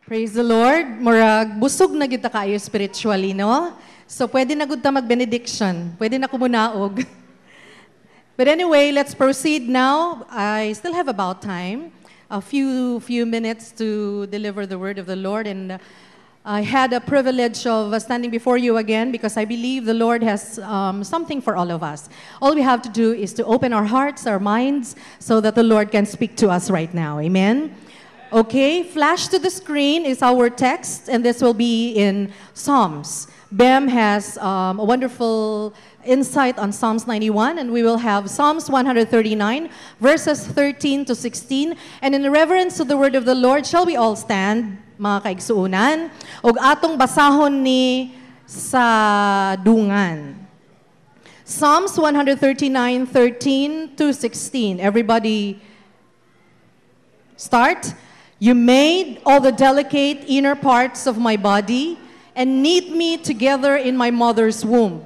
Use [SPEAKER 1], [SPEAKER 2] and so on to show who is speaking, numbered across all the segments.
[SPEAKER 1] Praise the Lord. Murag, busog na kita kayo spiritually, no? So, pwede na gud ta mag-benediction. Pwede na kumunaog. But anyway, let's proceed now. I still have about time. A few minutes to deliver the word of the Lord. And I had a privilege of standing before you again because I believe the Lord has something for all of us. All we have to do is to open our hearts, our minds, so that the Lord can speak to us right now. Amen? Okay, flash to the screen is our text, and this will be in Psalms. Bem has a wonderful insight on Psalms 91, and we will have Psalms 139, verses 13 to 16. And in reverence to the word of the Lord, shall we all stand, mga kaigsuunan, og atong basahon ni sa dungan. Psalms 139, 13 to 16. Everybody start. You made all the delicate inner parts of my body and knit me together in my mother's womb.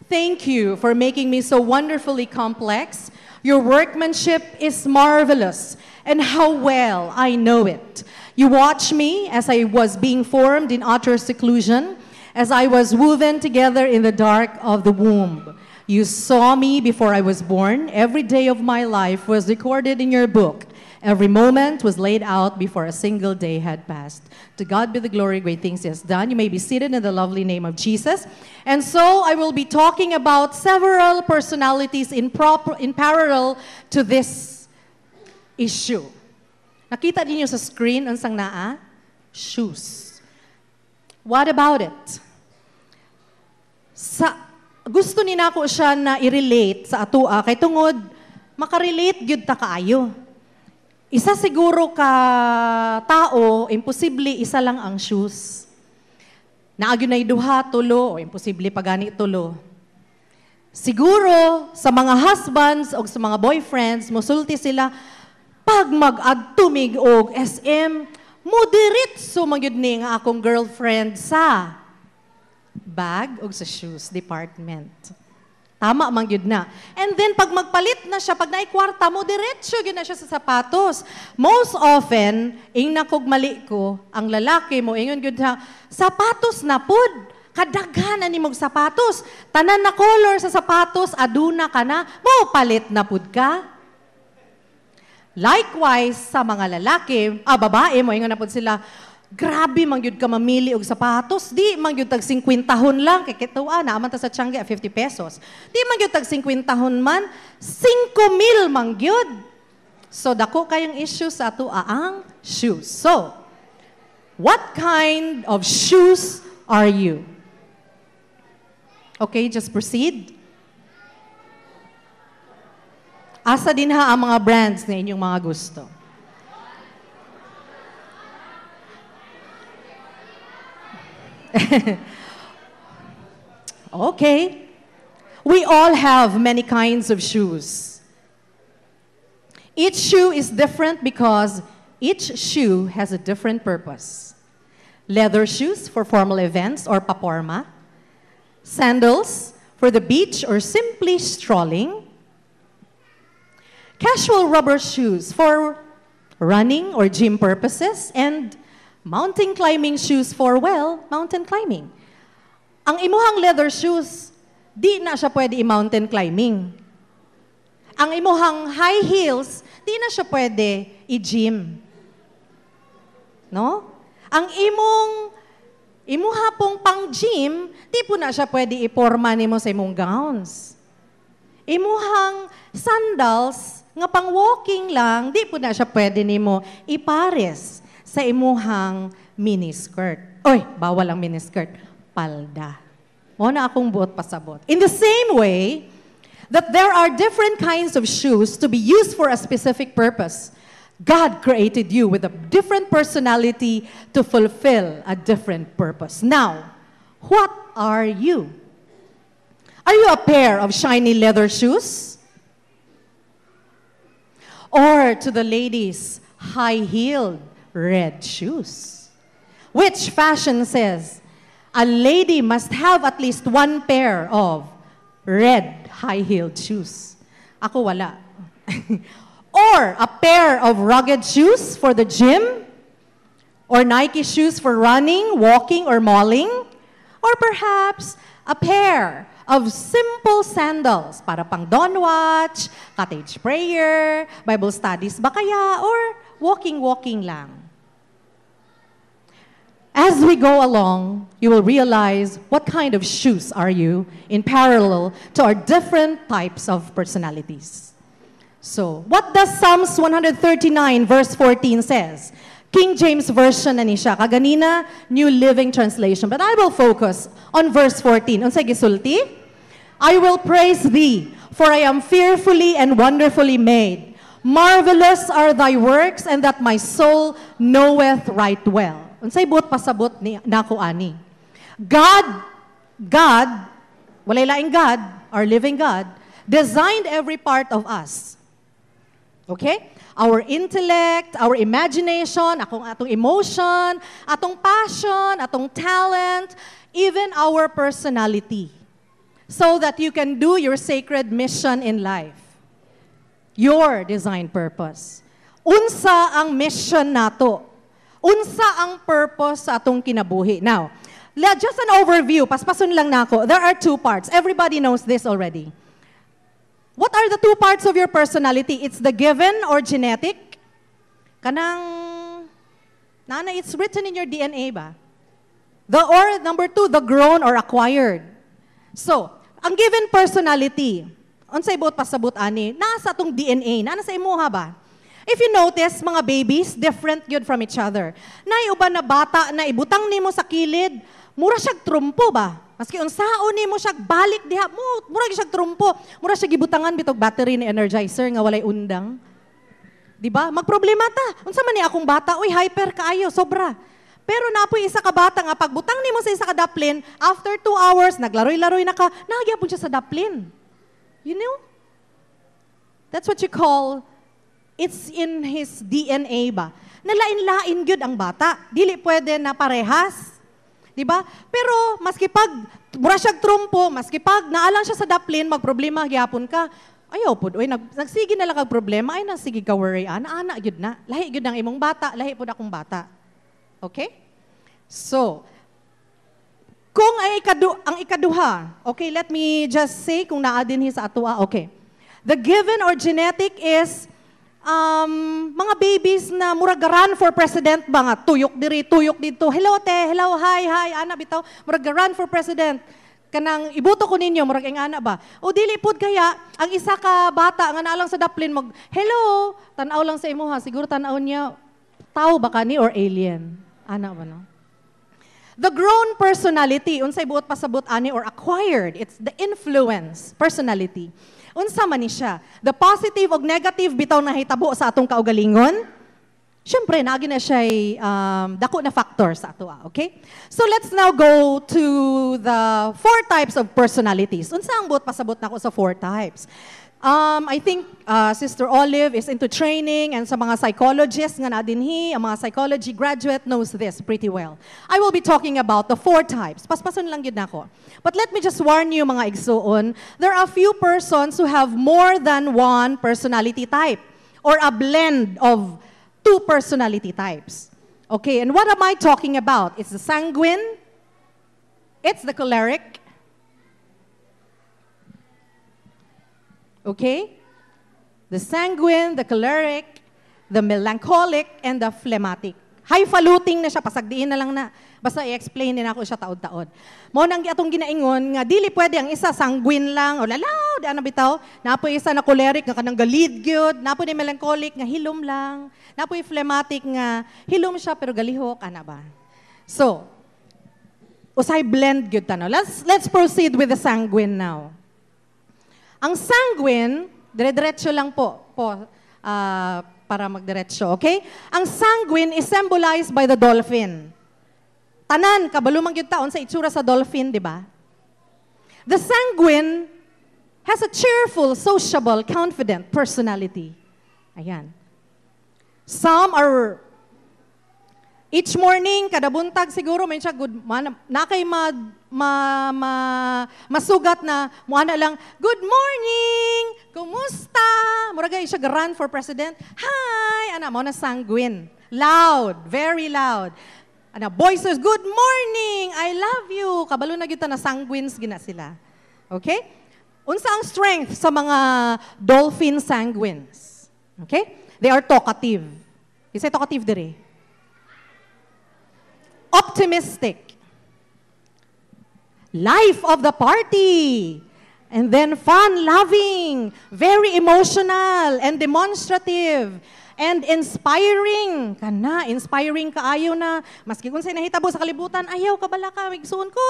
[SPEAKER 1] Thank you for making me so wonderfully complex. Your workmanship is marvelous, and how well I know it. You watched me as I was being formed in utter seclusion, as I was woven together in the dark of the womb. You saw me before I was born. Every day of my life was recorded in your book. Every moment was laid out before a single day had passed. To God be the glory, great things he has done. You may be seated in the lovely name of Jesus. And so I will be talking about several personalities in parallel to this issue. Nakita niyo sa screen, ansang naa? Shoes. What about it? Gusto ni nako siya na i-relate sa atua, kay tungod, makarelate gyud ta kaayo. Isa siguro ka tao, imposible isa lang ang shoes. Naagyo na duha, tulo, o imposible pagani tulo. Siguro, sa mga husbands o sa mga boyfriends, musulti sila, pag mag-adtumig og SM, moderitso magyud ni nga akong girlfriend sa bag o sa shoes department. Tama man yun na. And then, pag magpalit na siya, pag naikwarta mo, diretso yun na siya sa sapatos. Most often, ing nakugmali ko, ang lalaki mo, ingon yun na, sapatos na pud. Kadaghanan ni mong sapatos. Tanan na color sa sapatos, aduna ka na, mo palit na pud ka. Likewise, sa mga lalaki, babae mo, ingon na pud sila, grabe mangyud ka mamili og sapatos. Di mangyud tag 50 lang kay kituwa na man ta sa Tiangge 50 pesos. Di mangyud tag 50 man, 5,000 mangyud. So dako kayong issue sa ato ang shoes. So, what kind of shoes are you? Okay, just proceed. Asa din ha ang mga brands na inyong mga gusto? Okay. We all have many kinds of shoes. Each shoe is different because each shoe has a different purpose. Leather shoes for formal events or paporma. Sandals for the beach or simply strolling. Casual rubber shoes for running or gym purposes. And mountain climbing shoes for, well, mountain climbing. Ang imuhang leather shoes, di na siya pwede i-mountain climbing. Ang imuhang high heels, di na siya pwede i-gym. No? Ang imuha pong pang-gym, di po na siya pwede iporma nimo sa imong gowns. Imuhang sandals, nga pang-walking lang, di po na siya pwede nimo ipares sa imuhang miniskirt. Oy, bawal ang miniskirt. Palda. Muna akong buot pasabot. In the same way, that there are different kinds of shoes to be used for a specific purpose. God created you with a different personality to fulfill a different purpose. Now, what are you? Are you a pair of shiny leather shoes? Or to the ladies, high-heeled red shoes? Which fashion says, a lady must have at least one pair of red high-heeled shoes? Ako wala. Or a pair of rugged shoes for the gym? Or Nike shoes for running, walking, or mauling? Or perhaps a pair of simple sandals para pang dawn watch, cottage prayer, Bible studies ba kaya, or walking lang? As we go along, you will realize what kind of shoes are you in parallel to our different types of personalities. So, what does Psalms 139 verse 14 says? King James Version na ni siya. Kaganina, New Living Translation. But I will focus on verse 14. Unsay gisulti? I will praise thee, for I am fearfully and wonderfully made. Marvelous are thy works, and that my soul knoweth right well. Unsay buot pasabot ni nako ani. God, walay laing God, our living God, designed every part of us. Okay? Our intellect, our imagination, atong emotion, atong passion, atong talent, even our personality. So that you can do your sacred mission in life. Your design purpose. Unsa ang mission nato? Unsa ang purpose sa atong kinabuhi? Now, just an overview, paspason lang nako. There are two parts. Everybody knows this already. What are the two parts of your personality? It's the given or genetic. Kanang, nana, it's written in your DNA ba? Or number two, the grown or acquired. So, ang given personality, unsay buot pasabot ani, nasa atong DNA, nasa imuha ba? If you notice, mga babies, different yun from each other. Naiuban na bata na ibutang nimo sa kilid, mura siyag trumpo ba? Maski unsaon nimo siya balik diha, mura siya trumpo. Mura siya gibutangan bitog battery ni Energizer nga walay undang. Di ba? Magproblema ta. Unsa man ni akong bata, uy hyper kaayo, sobra. Pero napoy isa ka bata nga pagbutang nimo sa isa ka daplin, after 2 hours naglaroy-laroy na ka, nagyapon siya sa daplin. You know? That's what you call, it's in his DNA ba? Nalain-lain gyud ang bata. Dili pwede na parehas. Diba? Pero maski pag mura siyag trumpo, maski pag naalang siya sa daplin, magproblema gyapon ka. Ayaw pud, oy nagsige na lang kag problema, ay nagsige ka worry ana gyud na. Lahi gyud ang imong bata, lahi pud akong bata. Okay? So, kung ay ang ikaduha, okay, let me just say kung naa dinhi sa atoa, okay. The given or genetic is mga babies na murag-run for president ba nga, tuyok diri, tuyok dito, hello te, hello, hi, ana bitaw, murag-run for president. Kanang ibuto ko ninyo, murag ang ana ba? O dili pud kaya, ang isa ka bata nga naalang sa daplin, hello, tanaw lang sa imo ha, siguro tanaw niya, tao ba kani or alien? Ana ba no? The grown personality, unsay buot pasabot ani or acquired, it's the influence personality. Unsa man ni siya? The positive o negative bitaw na hitabo sa atong kaugalingon? Siyempre, naagi na siya dako na factor sa ato. Okay? So let's now go to the 4 types of personalities. Unsa ang buot pasabot nako sa 4 types? I think Sister Olive is into training and sa mga psychologists nga na dinhi, ang mga psychology graduate knows this pretty well. I will be talking about the 4 types. Paspason lang yun nako. But let me just warn you mga igsoon, there are a few persons who have more than one personality type or a blend of 2 personality types. Okay, and what am I talking about? It's the sanguine, it's the choleric, okay? The sanguine, the choleric, the melancholic, and the phlegmatic. Highfalutin na siya, pasagdiin na lang na. Basta i-explain din ako siya taod-taod. Mo nang atong ginaingon, nga dili pwede ang isa sanguine lang, o lalaw, di ano bitaw. Napo isa na choleric, nga kanang galid gyud. Napo ni melancholic, nga hilom lang. Napo yung phlegmatic, nga hilom siya, pero galihok, ana ba? So, usay blend gyud tano. Let's proceed with the sanguine now. Ang sanguine, dire-diretso lang po para magdiretso, okay? Ang sanguine is symbolized by the dolphin. Tanan, kabalumang yung taon sa itsura sa dolphin, di ba? The sanguine has a cheerful, sociable, confident personality. Ayan. Some are, each morning, kada buntag siguro, may siya good, nakay masugat na, muana lang, good morning! Kumusta? Muragay siya run for president. Hi! Ana, mo na sanguine. Loud, very loud. Ano, voices, good morning, I love you. Kabalo na kita na sanguines gina sila. Okay? Unsa ang strength sa mga dolphin sanguines? Okay? They are talkative. Isay talkative dire. Optimistic. Life of the party. And then fun-loving, very emotional and demonstrative. And inspiring. Kana, inspiring kaayo na. Maski kung sa'y nahitabo sa kalibutan, ayaw, kabala ka, migsuon ko,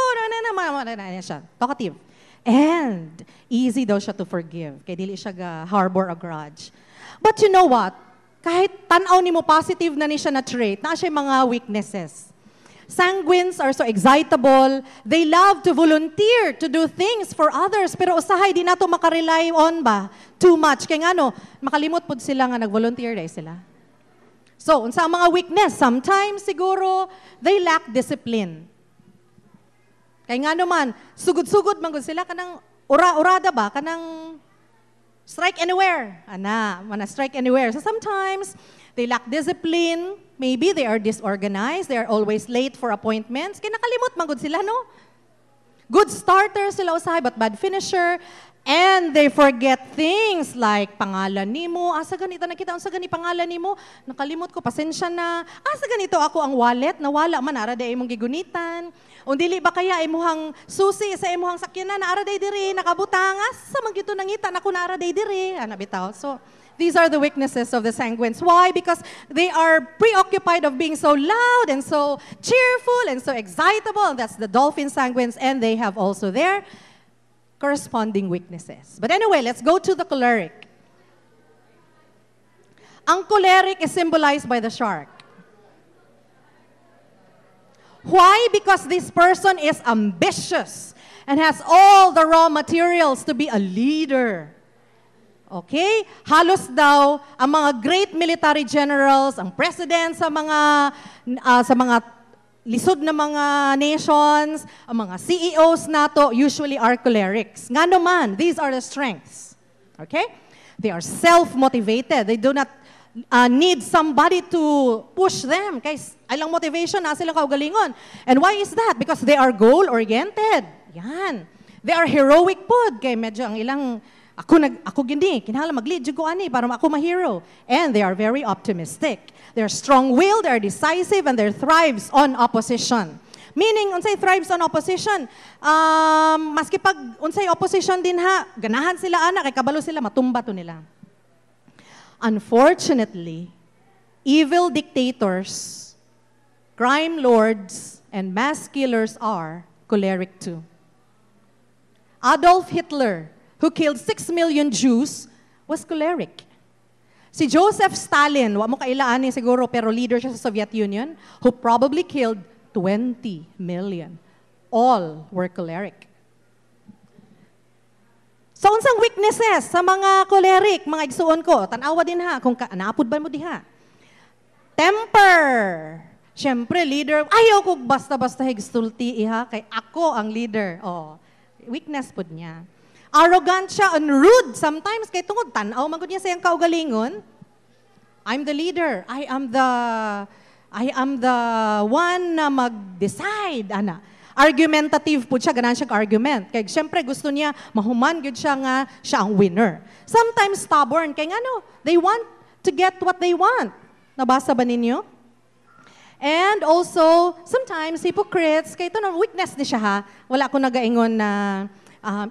[SPEAKER 1] siya. Talkative. And easy daw siya to forgive. Kaya dili siya harbor a grudge. But you know what? Kahit tanaw ni mo positive na ni siya na trait, na siya mga weaknesses. Sanguines are so excitable. They love to volunteer to do things for others. Pero usahay, di na ito makarely on ba? Too much. Kaya nga no, makalimot po sila nga nag-volunteer dahil sila. So, unsa ang mga weakness? Sometimes, siguro, they lack discipline. Kaya nga naman, sugod-sugod man sila, kanang ura-urada ba? Kanang strike anywhere. Mana strike anywhere. So sometimes, they lack discipline. Maybe they are disorganized. They are always late for appointments. Kaya nakalimot man sila, no? Good starter sila usahay, but bad finisher. And they forget things like pangalan nimo. Asa ganito nakita sa gani pangalan nimo? Nakalimot ko, pasensya na. Asa ganito ako ang wallet, nawala man ara day imong gigunitan. O dili ba kaya imuhang susi sa imuhang sakyanan na ara day diri nakabutang. Asa man gito nangita nako na ara day diri. Ana bitaw. So these are the weaknesses of the sanguines. Why? Because they are preoccupied of being so loud and so cheerful and so excitable. And that's the dolphin sanguines, and they have also their corresponding weaknesses. But anyway, let's go to the choleric. Ang choleric is symbolized by the shark. Why? Because this person is ambitious and has all the raw materials to be a leader. Okay? Halos daw ang mga great military generals, ang president sa mga lisod na mga nations, ang mga CEOs nato usually are cholerics. Nga naman, these are the strengths. Okay? They are self-motivated. They do not need somebody to push them. Kaya ilang motivation na silang kaugalingon. And why is that? Because they are goal-oriented. Yan. They are heroic pod. Kaya medyo ang ilang ako gindi, kinahanglan mag-lead jud ko ani para ako ma-hero. And they are very optimistic. They're strong-willed, they're decisive, and they thrives on opposition. Meaning, unsay thrives on opposition, maski pag unsay opposition din ha, ganahan sila ana kay kabalo sila matumba to nila. Unfortunately, evil dictators, crime lords, and mass killers are choleric too. Adolf Hitler, who killed 6 million Jews, was choleric. Si Joseph Stalin, wa mo kailaan ni siguro, pero leader siya sa Soviet Union, who probably killed 20 million. All were choleric. So, unsang weaknesses sa mga choleric, mga igsuon ko, tanawa din ha, kung naapod ba mo diha. Temper. Siyempre, leader, ayaw ko basta-basta higstulti iha, kay ako ang leader. Oh, weakness po niya. Arrogant siya and rude sometimes, kay tungod tanaw magud niya sayang kaugalingon. I'm the leader. I am the one na mag-decide ana. Argumentative po siya, ganan siya ka-argument. Kaya siyempre gusto niya mahuman gud siya nga siya ang winner. Sometimes stubborn kay ngano, they want to get what they want. Nabasa ba ninyo? And also sometimes hypocrites, kay ito na weakness ni siya ha. Wala ko nagaingon na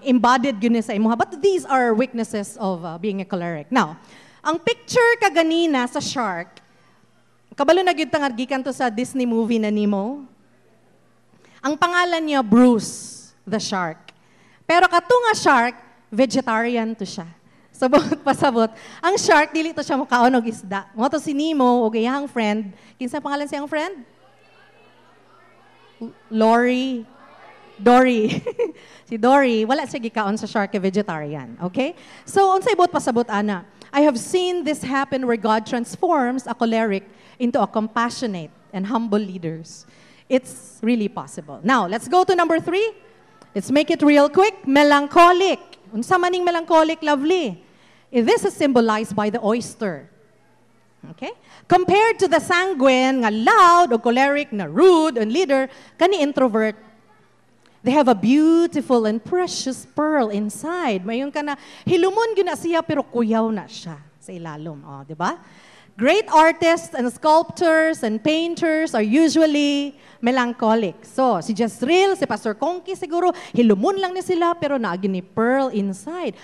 [SPEAKER 1] embodied yun sa imuha. But these are weaknesses of being a choleric. Now, ang picture kaganina sa shark, kabalo na gyud tangad gikan to sa Disney movie na Nemo. Ang pangalan niya Bruce the shark. Pero kato nga shark, vegetarian to siya. Sabot pasabot. Ang shark dili to siya mukaon og isda. Mo to si Nemo og iyang friend. Kinsa pangalan siyang friend? Dory. Si Dory, wala siya gikaon sa shark, vegetarian. Okay? So, unsay bot pasabot ana. I have seen this happen where God transforms a choleric into a compassionate and humble leaders. It's really possible. Now, let's go to number 3. Let's make it real quick. Melancholic. Unsa maning melancholic, lovely? This is symbolized by the oyster. Okay? Compared to the sanguine, nga loud, o choleric, na rude, and leader, kani introvert, they have a beautiful and precious pearl inside. Mayon ka na, hilumon gina siya, pero kuyaw na siya sa ilalom. O, di ba? Great artists and sculptors and painters are usually melancholic. So, si Jezreel, si Pastor Conky siguro, hilumon lang ni sila, pero naagi ni pearl inside.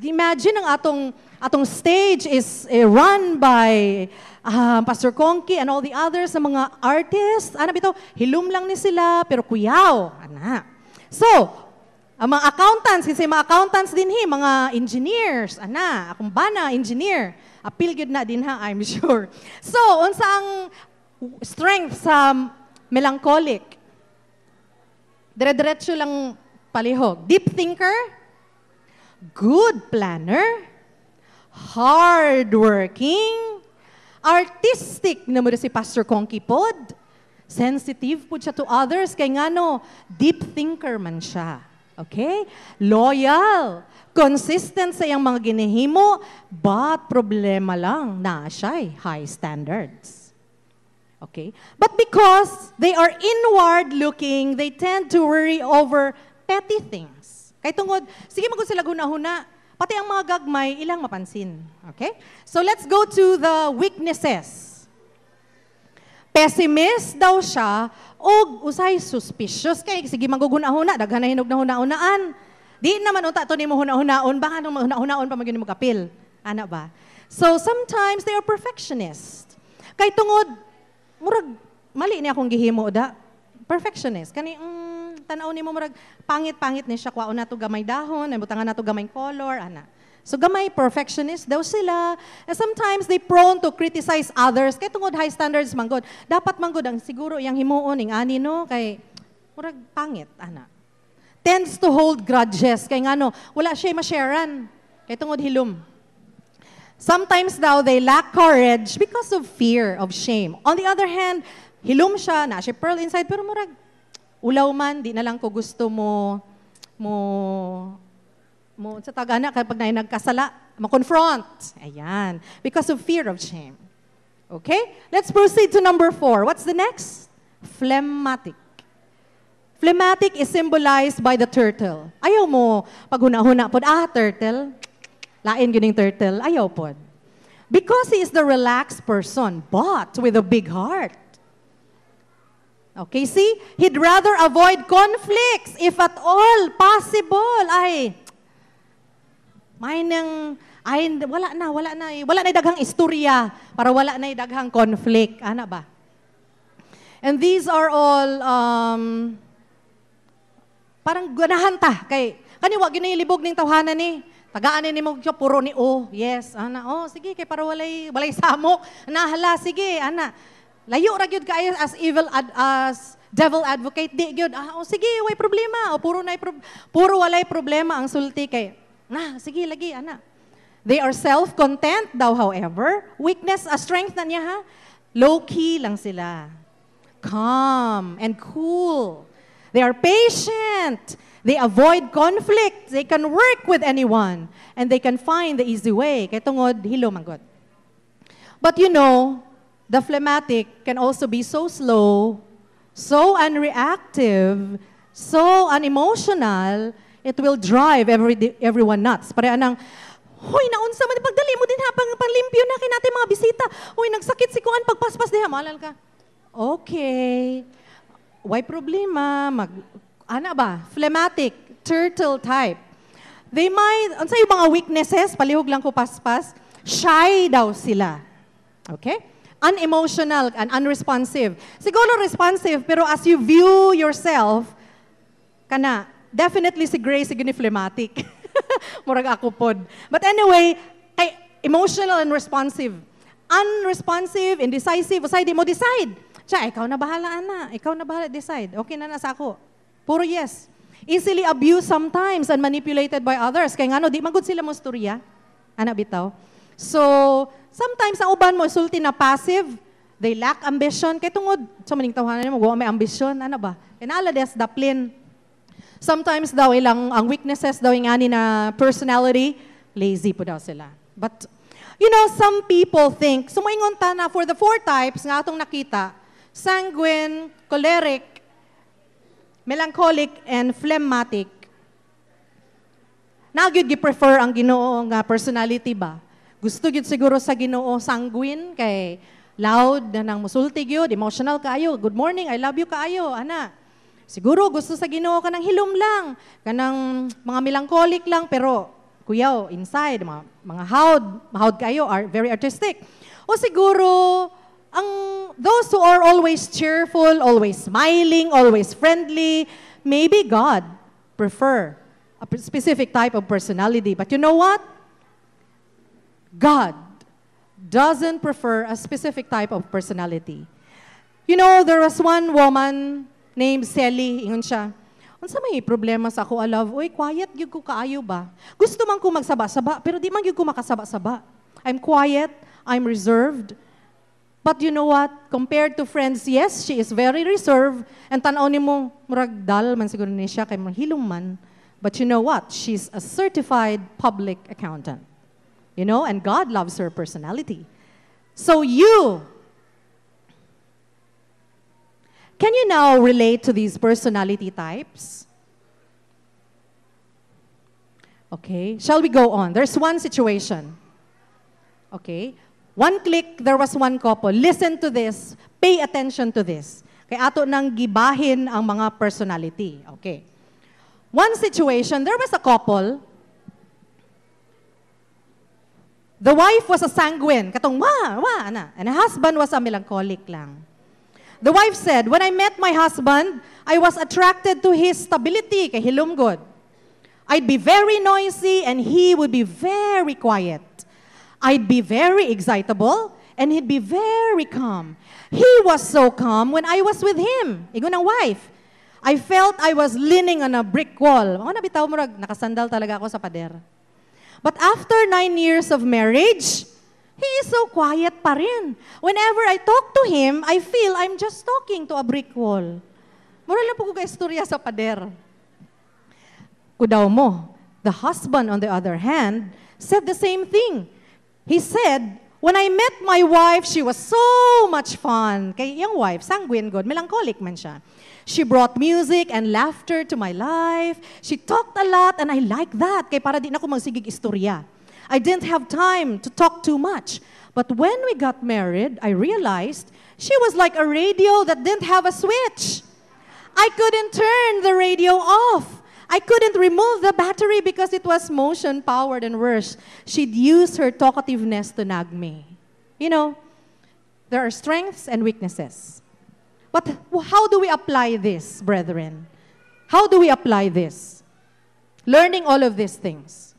[SPEAKER 1] Imagine ang atong stage is run by Pastor Conky and all the others, sa mga artists. Ano bito? Hilum lang ni sila, pero kuyaw. Ana. So, ang mga accountants, kasi mga accountants din mga engineers. Ana, akong bana, engineer. Appeal good na din ha, I'm sure. So, unsa ang strength sa melancholic? Dire-diretso lang palihog. Deep thinker, good planner, hardworking, artistic na mo si Pastor Conky pod, sensitive po siya to others, kay ngano, deep thinker man siya. Okay? Loyal, consistent sa iyang mga ginihimo, but problema lang na siya high standards. Okay? But because they are inward looking, they tend to worry over petty things. Kay tungod, sige magod sila guna-huna, pati ang mga gagmay, ilang mapansin. Okay? So let's go to the weaknesses. Pessimist daw siya, o usay suspicious. Kay sige maguguna-huna, daghan na hinog na huna-hunaan. Di naman unta to ni mo huna-hunaon, baka nung huna-hunaon pa magyud mo kapil. Ana ba? So sometimes they are perfectionist. Kay tungod, murag, mali ni akong gihimo da. Perfectionist. Kani, tanaw ni mo murag pangit-pangit ni siya, kwaon na to gamay dahon, butangan na to gamay color, ana. So gamay perfectionist daw sila. And sometimes they prone to criticize others. Kay tungod high standards manggod. Dapat manggod ang siguro yang himuon ing ani no kay murag pangit ana. Tends to hold grudges kay ngano wala siya ma-sharean. Kay tungod hilom. Sometimes daw they lack courage because of fear of shame. On the other hand, hilom siya, na siya pearl inside, pero murag ulaw man, di na lang ko gusto mo sa tagana kapag na nagkasala, ma-confront. Ayan. Because of fear of shame. Okay? Let's proceed to number 4. What's the next? Phlegmatic. Phlegmatic is symbolized by the turtle. Ayaw mo, pag huna-huna po, turtle. Lain gining turtle. Ayaw po. Because he is the relaxed person, but with a big heart. Okay, see? He'd rather avoid conflicts if at all possible. Wala na daghang istorya para wala na daghang conflict. Ana ba? And these are all, parang ganahan ta. Kay, kaniwa, ginilibog ning tawhanan ni. Tagaan ni mo siya, puro ni yes, ana, sige, kay para walay samok. Nahala, sige, ana. Layo ra gyud kaayo as devil advocate di gyud. Sige, way problema. Puro walay problema ang sulti kay. Sige lagi ana. They are self-content daw however, weakness a strength na niya ha. Low key lang sila. Calm and cool. They are patient. They avoid conflict. They can work with anyone and they can find the easy way. Kay tungod hilo manggod. But you know, the phlegmatic can also be so slow, so unreactive, so unemotional, it will drive everyone nuts. Pare anang, huy, naunsa man, pagdali mo din ha, panglimpyo na kinati mga bisita. Huy, nagsakit si Kuan, pagpaspas diha, maalala ka. Okay. Why problema? Ana ba? Phlegmatic, turtle type. They might, ano sa yung mga weaknesses, palihog lang ko paspas, shy daw sila. Okay? Unemotional and unresponsive. Siguro responsive, pero as you view yourself, definitely si Grace, sige ni phlegmatic. Murag ako pod. But anyway, emotional and responsive. Unresponsive, indecisive, usay di mo decide. Siya, ikaw na bahala, ana. Ikaw na bahala, decide. Okay na nasa ako. Puro yes. Easily abused sometimes and manipulated by others. Kaya nga di magud sila mo storya. Ana bitaw. So, sometimes ang uban mo, sulti na passive, they lack ambition. Kaya tungod, sa maning tawanan mo, may ambition. Ano ba? Inala des, daplin. Sometimes daw, ang weaknesses daw yung ani na personality, lazy po daw sila. But You know, some people think, sumaingon ta na for the 4 types nga atong nakita, sanguine, choleric, melancholic, and phlegmatic, nagyud gi-prefer ang Ginoo nga personality ba? Gusto gyud siguro sa Ginoo sanguine kay loud na nang musulti gyud, emotional kaayo. Good morning, I love you kaayo, ana. Siguro gusto sa Ginoo kanang hilom lang, kanang mga melancholic lang pero kuyaw inside mga mahawd kayo are very artistic. O siguro ang those who are always cheerful, always smiling, always friendly, maybe God prefer a specific type of personality. But you know what? God doesn't prefer a specific type of personality. You know, there was one woman named Sally, ingon siya, unsa may problema sa ako, love? Uy, quiet, gyud ko kaayo ba? Gusto man ko magsaba-saba, pero di man gyud ko makasaba-saba. I'm quiet, I'm reserved. But you know what? Compared to friends, yes, she is very reserved. And tanaw ni mo, murag dal man siguro ni siya, kay mahilom man. But you know what? She's a certified public accountant. You know, and God loves her personality. So can you now relate to these personality types? Okay, shall we go on? There's one situation. Okay, one click, there was one couple. Listen to this, pay attention to this. Kay ato nang gibahin ang mga personality. Okay. One situation, there was a couple. The wife was a sanguine, katong ana, and the husband was a melancholic lang. The wife said, when I met my husband, I was attracted to his stability, kay hilom good. I'd be very noisy and he would be very quiet. I'd be very excitable and he'd be very calm. He was so calm when I was with him. Igon ang wife. I felt I was leaning on a brick wall. Ako nabitaw mo, nakasandal talaga ako sa pader. But after 9 years of marriage, he is so quiet pa rin. Whenever I talk to him, I feel I'm just talking to a brick wall. Mura lang po ko istorya sa pader. Kudaw mo, the husband, on the other hand, said the same thing. He said, when I met my wife, she was so much fun. Kay yung wife, sanguine good, melancholic man siya. She brought music and laughter to my life. She talked a lot and I like that. Kay para di na ko magsigig istorya. I didn't have time to talk too much. But when we got married, I realized she was like a radio that didn't have a switch. I couldn't turn the radio off. I couldn't remove the battery because it was motion-powered, and worse, she'd use her talkativeness to nag me. You know, there are strengths and weaknesses. But how do we apply this, brethren? How do we apply this? Learning all of these things.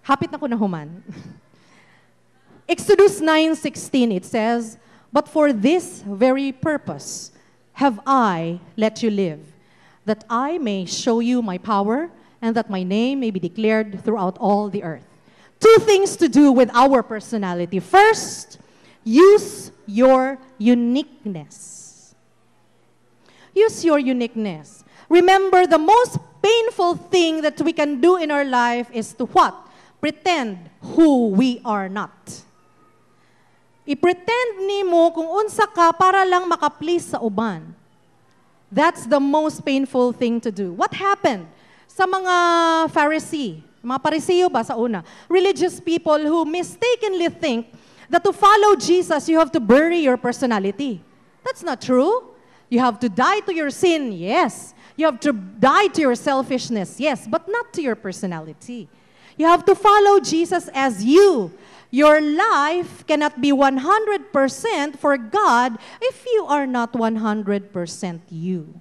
[SPEAKER 1] Hapit na ko na human. Exodus 9:16, it says, but for this very purpose have I let you live, that I may show you my power and that my name may be declared throughout all the earth. 2 things to do with our personality. First, use your uniqueness. Use your uniqueness. Remember, the most painful thing that we can do in our life is to what? Pretend who we are not. I-pretend nimo kung unsa ka para lang maka-please sa uban. That's the most painful thing to do. What happened sa mga Pharisee, mga Pariseo ba sa una? Religious people who mistakenly think that to follow Jesus, you have to bury your personality. That's not true. You have to die to your sin, yes. You have to die to your selfishness, yes, but not to your personality. You have to follow Jesus as you. Your life cannot be 100% for God if you are not 100% you.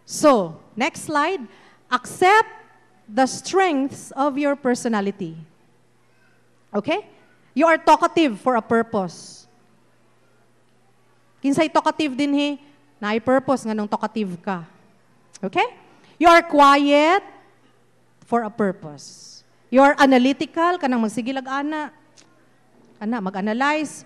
[SPEAKER 1] So, next slide. Accept the strengths of your personality. Okay? You are talkative for a purpose. Kinsay talkative din he, na purpose nga nung talkative ka. Okay? You are quiet for a purpose. You are analytical, kanang magsigilag ana, mag-analyze.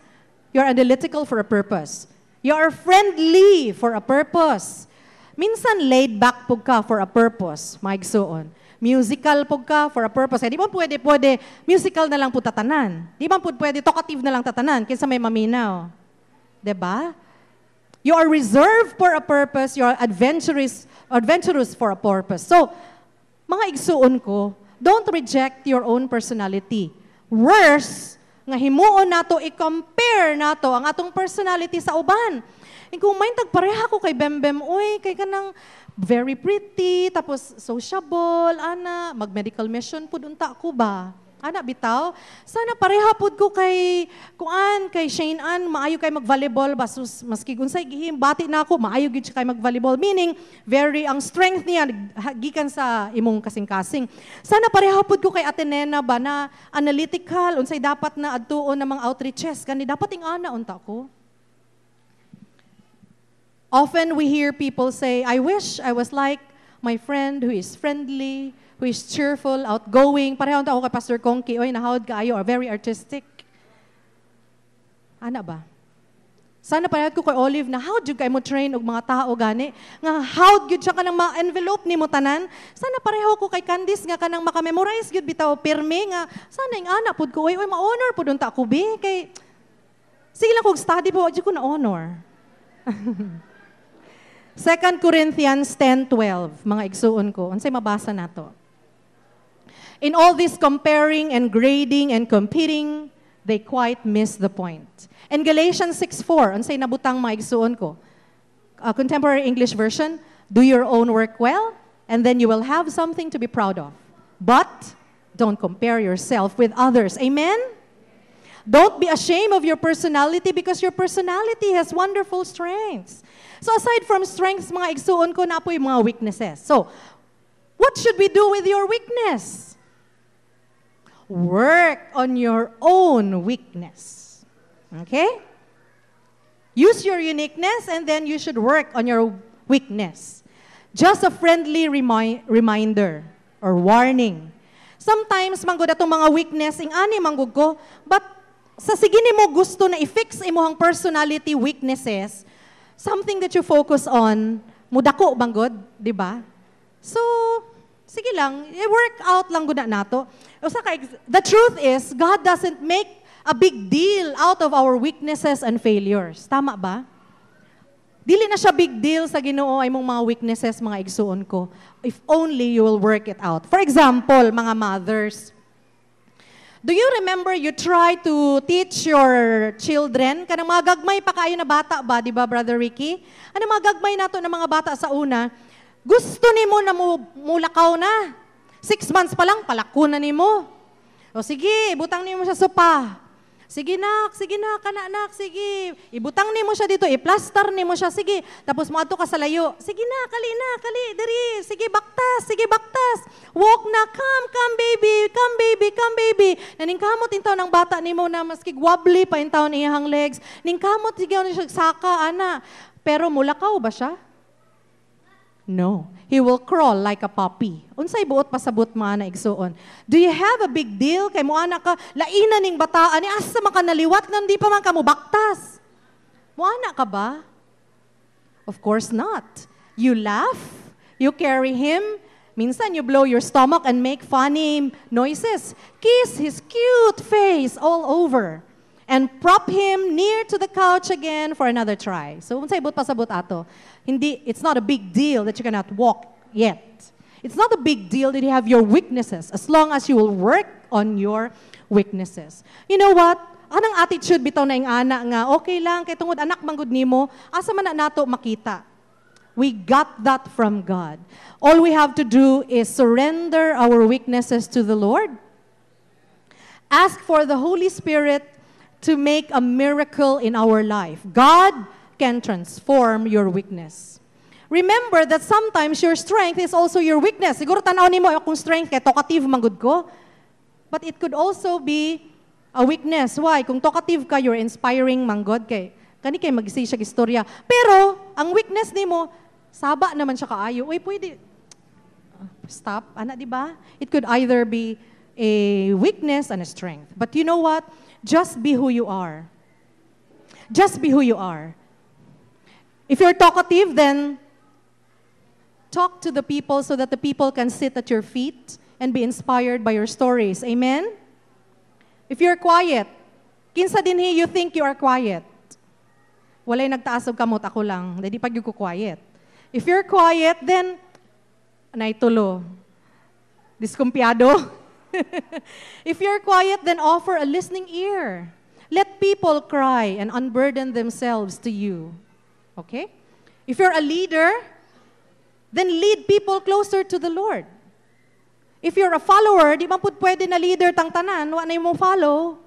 [SPEAKER 1] You are analytical for a purpose. You are friendly for a purpose. Minsan laid back pug ka for a purpose, maigsuon. musical po ka for a purpose. Di ba pwede, musical na lang po tatanan. Di ba pwede, talkative na lang tatanan, kaysa may maminaw. Diba? You are reserved for a purpose, you are adventurous for a purpose. So, mga igsuon ko, don't reject your own personality. Worse, nga himuon nato, i-compare nato ang atong personality sa uban. E kung may tagpareha ko kay Bembem, uy, kay kanang very pretty, tapos sociable, ana, mag-medical mission po dunta ko ba? Ana, bitaw, sana pareha pud ko kay Shane Ann, maayo kay mag-volleyball, basus, maski unsay gihim, bati na ako, maayo gid siya kay mag-volleyball. Meaning, ang strength niya, gikan sa imong kasing-kasing. Sana pareha pud ko kay Ate Nena ba, na analytical, unsay dapat na adtuon na mga outreaches, kani dapat ana unta ko. Often we hear people say, I wish I was like my friend who is friendly, who is cheerful, outgoing. Pareho ako kay Pastor Kongki, oy, nahawad kaayo, or very artistic. Ana ba? Sana pareho ko kay Olive na how jud kay mo train og mga tao gani, nga how gyud siya kanang ma-envelope nimo tanan. Sana pareho ko kay Candice nga kanang maka-memorize gyud bitaw pirmi nga sana ing ana pud ko, oy, ma-honor pud unta ko bi kay sige lang kog study po, di ko na honor. 2 Corinthians 10:12, mga igsuon ko. Unsay mabasa nato? In all this comparing and grading and competing, they quite miss the point. In Galatians 6:4, unsay nabutang mga igsuon ko? Contemporary English version, do your own work well, and then you will have something to be proud of. But don't compare yourself with others. Amen? Don't be ashamed of your personality because your personality has wonderful strengths. So aside from strengths, mga igsuon ko, na po yung mga weaknesses. So, what should we do with your weakness? Work on your own weakness. Okay? Use your uniqueness and then you should work on your weakness. Just a friendly reminder or warning. Sometimes, manggod atong mga weakness, ing ani manggod ko, but sa sige nimo gusto na i-fix imuhang personality weaknesses, something that you focus on, mudako banggod, di ba? So, sige lang, i-work out lang gud nato. The truth is, God doesn't make a big deal out of our weaknesses and failures. Tama ba? Dili na siya big deal sa Ginoo ay mong mga weaknesses, mga igsuon ko. If only you will work it out. For example, mga mothers, do you remember you try to teach your children? Kanang mga gagmay pa kayo na bata ba, di ba, Brother Ricky? Ano mga gagmay nato ng mga bata sa una? Gusto nimo na mulakaw na. 6 months pa lang, palako na nimo. O sige, ibutang nimo siya sopa. Sige nak, kana sige. Ibutang nimo siya dito, i-plaster nimo siya, sige. Tapos mo ato ka sa layo. Sige na, kali, diri. Sige, baktas. Walk na, come baby. Naningkamot intaw ng bata nimo na maski wobbly pa intaw ni iyang legs. Ningkamot sigaw ni siya saka, ana. Pero mulakaw ba siya? No. He will crawl like a puppy. Unsay buot pasabot mga na igsuon. Do you have a big deal? Kay mo anak ka, laina ning bataan, ni asa man ka naliwat, nandi pa man ka mo baktas. Mo anak ka ba? Of course not. You laugh, you carry him, minsan you blow your stomach and make funny noises. Kiss his cute face all over. And prop him near to the couch again for another try. So, unsay buot pasabot ato? It's not a big deal that you cannot walk yet. It's not a big deal that you have your weaknesses as long as you will work on your weaknesses. You know what? Anong attitude bitaw na ing ana nga, okay lang, kay tungod anak manggod nimo, asa man na nato makita. We got that from God. All we have to do is surrender our weaknesses to the Lord. Ask for the Holy Spirit to make a miracle in our life. God can transform your weakness. Remember that sometimes your strength is also your weakness. Siguro tanaw nimo akong strength kay talkative manggod ko. But it could also be a weakness. Why? Kung talkative ka, you're inspiring manggod kay kani kay mag-say siya istorya. Pero ang weakness nimo, saba naman siya kaayo. Uy, pwede stop, ana, di ba? It could either be a weakness and a strength. But you know what? Just be who you are. Just be who you are. If you're talkative, then talk to the people so that the people can sit at your feet and be inspired by your stories. Amen? If you're quiet, kinsa dinhi you think you are quiet? Walay nagtaas og kamot, ako lang. Dahil di pag yung quiet. If you're quiet, then, naitulo. Diskumpiyado. If you're quiet, then offer a listening ear. Let people cry and unburden themselves to you. Okay? If you're a leader, then lead people closer to the Lord. If you're a follower, di ba po pwede na leader tang tanan, wa na mo follow.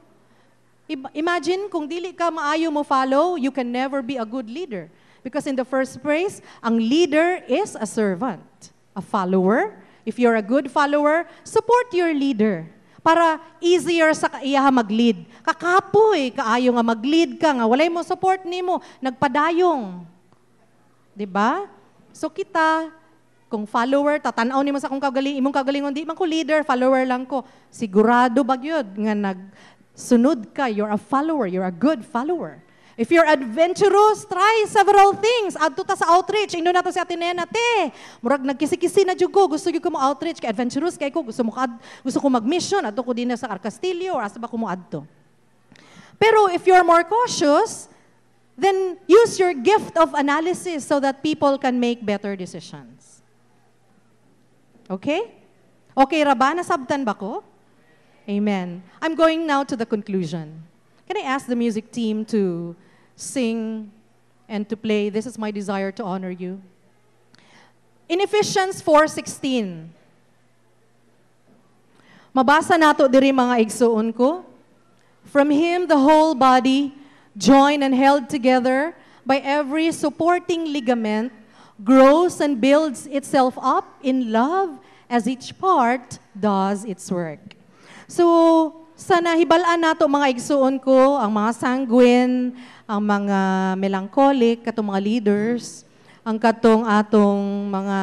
[SPEAKER 1] Imagine kung dili ka maayo mo follow, you can never be a good leader. Because in the first place, ang leader is a servant, a follower. If you're a good follower, support your leader para easier sa iya mag-lead. Kakapoy, kaayo nga mag-lead ka nga, walay mo support nimo, nagpadayong. 'Di ba? So kita, kung follower, tatanaw nimo sa imong kagalingon, di man ko leader, follower lang ko. Sigurado bagyod nga sunod ka, you're a follower, you're a good follower. If you're adventurous, try several things. Adto ta sa outreach, ino na to si Ate Nena, te. Murag nagkisi-kisi na jud ko, gusto gyud ko mo outreach, kay adventurous kay ko, gusto ko mag-mission, adto ko din sa Arcastillo, or asa ba ko mo adto. Pero if you're more cautious, then use your gift of analysis so that people can make better decisions. Okay? Okay ra ba? Nasabtan ba ko? Amen. I'm going now to the conclusion. Can I ask the music team to sing and to play This Is My Desire to Honor You? In Ephesians 4:16, mabasa nato diri mga igsuon ko. From Him the whole body, joined and held together by every supporting ligament, grows and builds itself up in love as each part does its work. So, sana hibalaan nato mga igsuon ko, ang mga sanguine, ang mga melancholic, katong mga leaders, ang katong atong mga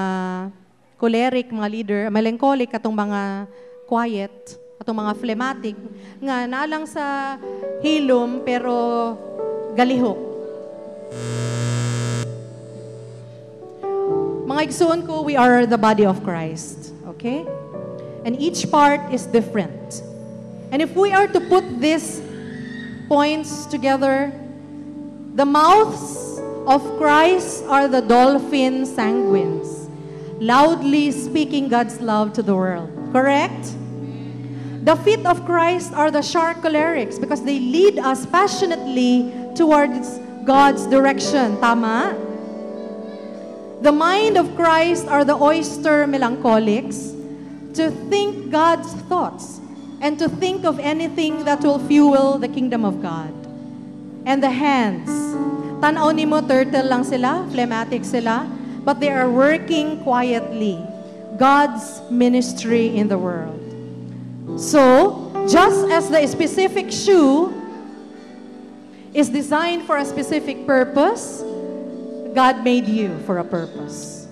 [SPEAKER 1] choleric, mga leader, melancholic, katong mga quiet, katong mga phlegmatic, nga naalang sa hilom pero galihok. Mga igsuon ko, we are the body of Christ. Okay? And each part is different. And if we are to put these points together, the mouths of Christ are the dolphin sanguines, loudly speaking God's love to the world. Correct? The feet of Christ are the shark cholerics because they lead us passionately towards God's direction. Tama? The mind of Christ are the oyster melancholics, to think God's thoughts and to think of anything that will fuel the kingdom of God. And the hands, tanaw nimo turtle lang sila, phlegmatic sila, but they are working quietly. God's ministry in the world. So, just as the specific shoe is designed for a specific purpose, God made you for a purpose.